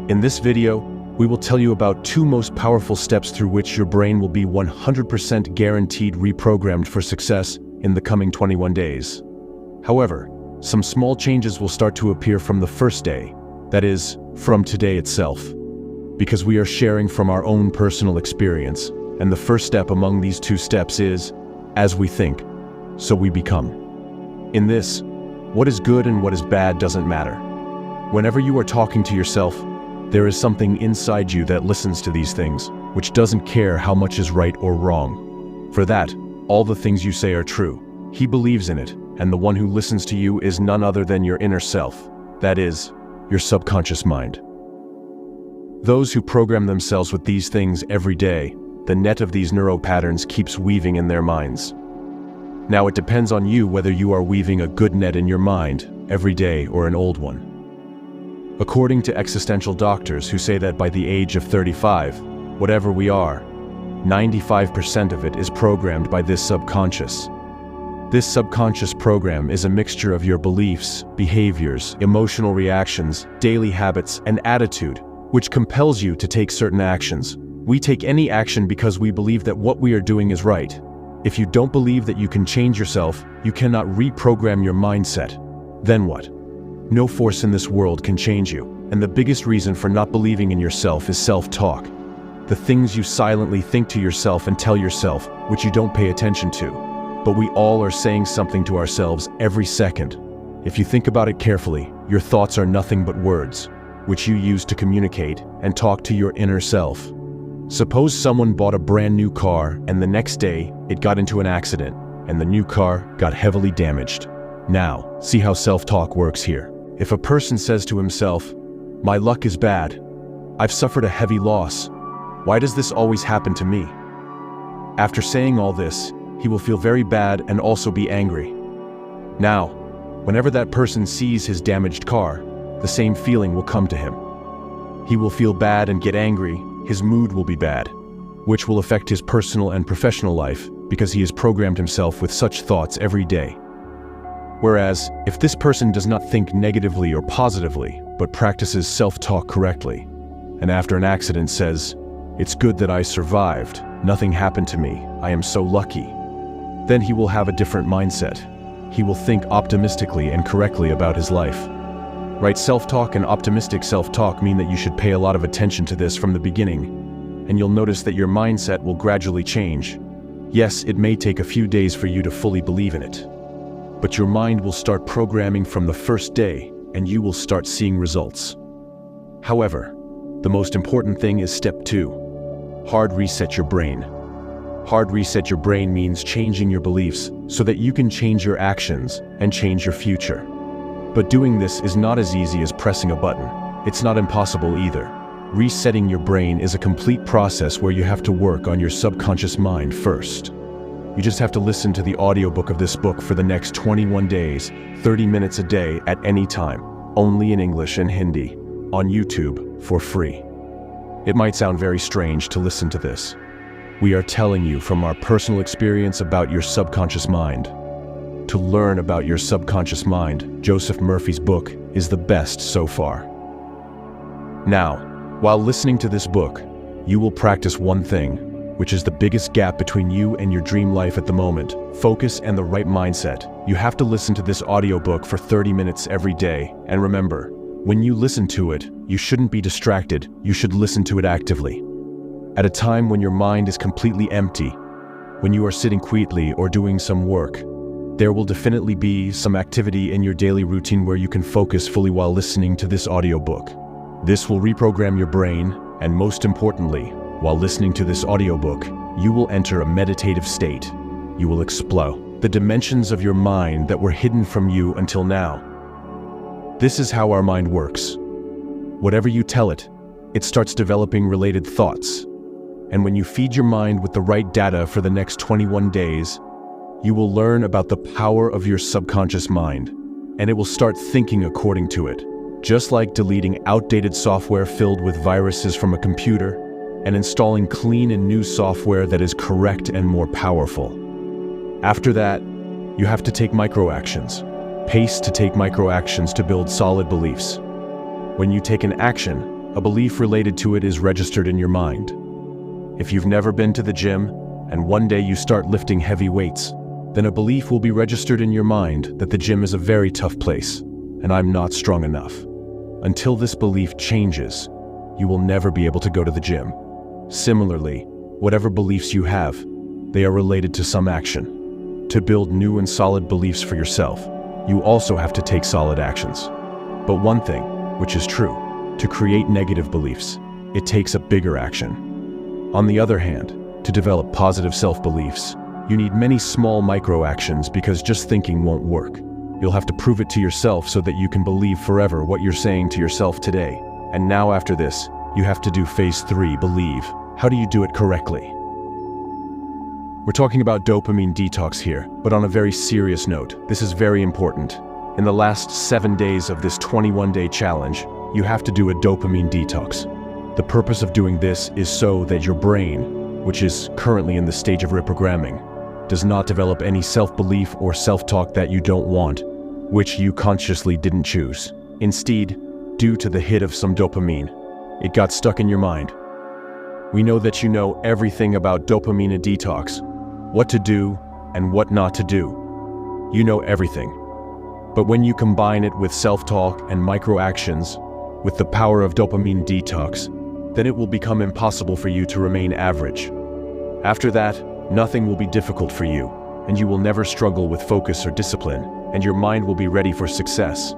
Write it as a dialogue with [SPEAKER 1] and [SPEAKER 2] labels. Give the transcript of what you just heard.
[SPEAKER 1] In this video, we will tell you about 2 most powerful steps through which your brain will be 100% guaranteed reprogrammed for success in the coming 21 days. However, some small changes will start to appear from the first day, that is, from today itself. Because we are sharing from our own personal experience, and the first step among these 2 steps is, as we think, so we become. In this, what is good and what is bad doesn't matter. Whenever you are talking to yourself, there is something inside you that listens to these things, which doesn't care how much is right or wrong. For that, all the things you say are true. He believes in it, and the one who listens to you is none other than your inner self, that is, your subconscious mind. Those who program themselves with these things every day, the net of these neural patterns keeps weaving in their minds. Now it depends on you whether you are weaving a good net in your mind every day or an old one. According to existential doctors who say that by the age of 35, whatever we are, 95% of it is programmed by this subconscious. This subconscious program is a mixture of your beliefs, behaviors, emotional reactions, daily habits, and attitude, which compels you to take certain actions. We take any action because we believe that what we are doing is right. If you don't believe that you can change yourself, you cannot reprogram your mindset. Then what? No force in this world can change you, and the biggest reason for not believing in yourself is self-talk. The things you silently think to yourself and tell yourself, which you don't pay attention to. But we all are saying something to ourselves every second. If you think about it carefully, your thoughts are nothing but words, which you use to communicate and talk to your inner self. Suppose someone bought a brand new car and the next day it got into an accident and the new car got heavily damaged. Now, see how self-talk works here. If a person says to himself, "My luck is bad. I've suffered a heavy loss. Why does this always happen to me?" After saying all this, he will feel very bad and also be angry. Now, whenever that person sees his damaged car, the same feeling will come to him. He will feel bad and get angry, his mood will be bad, which will affect his personal and professional life because he has programmed himself with such thoughts every day. Whereas, if this person does not think negatively or positively, but practices self-talk correctly, and after an accident says, "It's good that I survived, nothing happened to me, I am so lucky," then he will have a different mindset. He will think optimistically and correctly about his life. Right self-talk and optimistic self-talk mean that you should pay a lot of attention to this from the beginning, and you'll notice that your mindset will gradually change. Yes, it may take a few days for you to fully believe in it, but your mind will start programming from the first day, and you will start seeing results. However, the most important thing is step 2. Hard reset your brain. Hard reset your brain means changing your beliefs so that you can change your actions and change your future. But doing this is not as easy as pressing a button. It's not impossible either. Resetting your brain is a complete process where you have to work on your subconscious mind first. You just have to listen to the audiobook of this book for the next 21 days, 30 minutes a day at any time, only in English and Hindi, on YouTube, for free. It might sound very strange to listen to this. We are telling you from our personal experience about your subconscious mind. To learn about your subconscious mind, Joseph Murphy's book is the best so far. Now, while listening to this book, you will practice one thing, which is the biggest gap between you and your dream life at the moment: focus and the right mindset. You have to listen to this audiobook for 30 minutes every day, and remember, when you listen to it, you shouldn't be distracted, you should listen to it actively. At a time when your mind is completely empty, when you are sitting quietly or doing some work, there will definitely be some activity in your daily routine where you can focus fully while listening to this audiobook. This will reprogram your brain, and most importantly, while listening to this audiobook, you will enter a meditative state. You will explore the dimensions of your mind that were hidden from you until now. This is how our mind works. Whatever you tell it, it starts developing related thoughts. And when you feed your mind with the right data for the next 21 days, you will learn about the power of your subconscious mind, and it will start thinking according to it. Just like deleting outdated software filled with viruses from a computer and installing clean and new software that is correct and more powerful. After that, you have to take micro-actions. Pace to take micro-actions to build solid beliefs. When you take an action, A belief related to it is registered in your mind. If you've never been to the gym, and one day you start lifting heavy weights, then a belief will be registered in your mind that the gym is a very tough place, and I'm not strong enough. Until this belief changes, you will never be able to go to the gym. Similarly, whatever beliefs you have, they are related to some action. To build new and solid beliefs for yourself, you also have to take solid actions. But one thing, which is true, to create negative beliefs, it takes a bigger action. On the other hand, to develop positive self-beliefs, you need many small micro-actions because just thinking won't work. You'll have to prove it to yourself so that you can believe forever what you're saying to yourself today. And now after this, you have to do phase 3, believe. How do you do it correctly? We're talking about dopamine detox here, but on a very serious note. This is very important. In the last 7 days of this 21-day challenge, you have to do a dopamine detox. The purpose of doing this is so that your brain, which is currently in the stage of reprogramming, does not develop any self-belief or self-talk that you don't want, which you consciously didn't choose. Instead, due to the hit of some dopamine, it got stuck in your mind. We know that you know everything about dopamine detox, what to do and what not to do. You know everything. But when you combine it with self-talk and micro-actions, with the power of dopamine detox, then it will become impossible for you to remain average. After that, nothing will be difficult for you, and you will never struggle with focus or discipline, and your mind will be ready for success.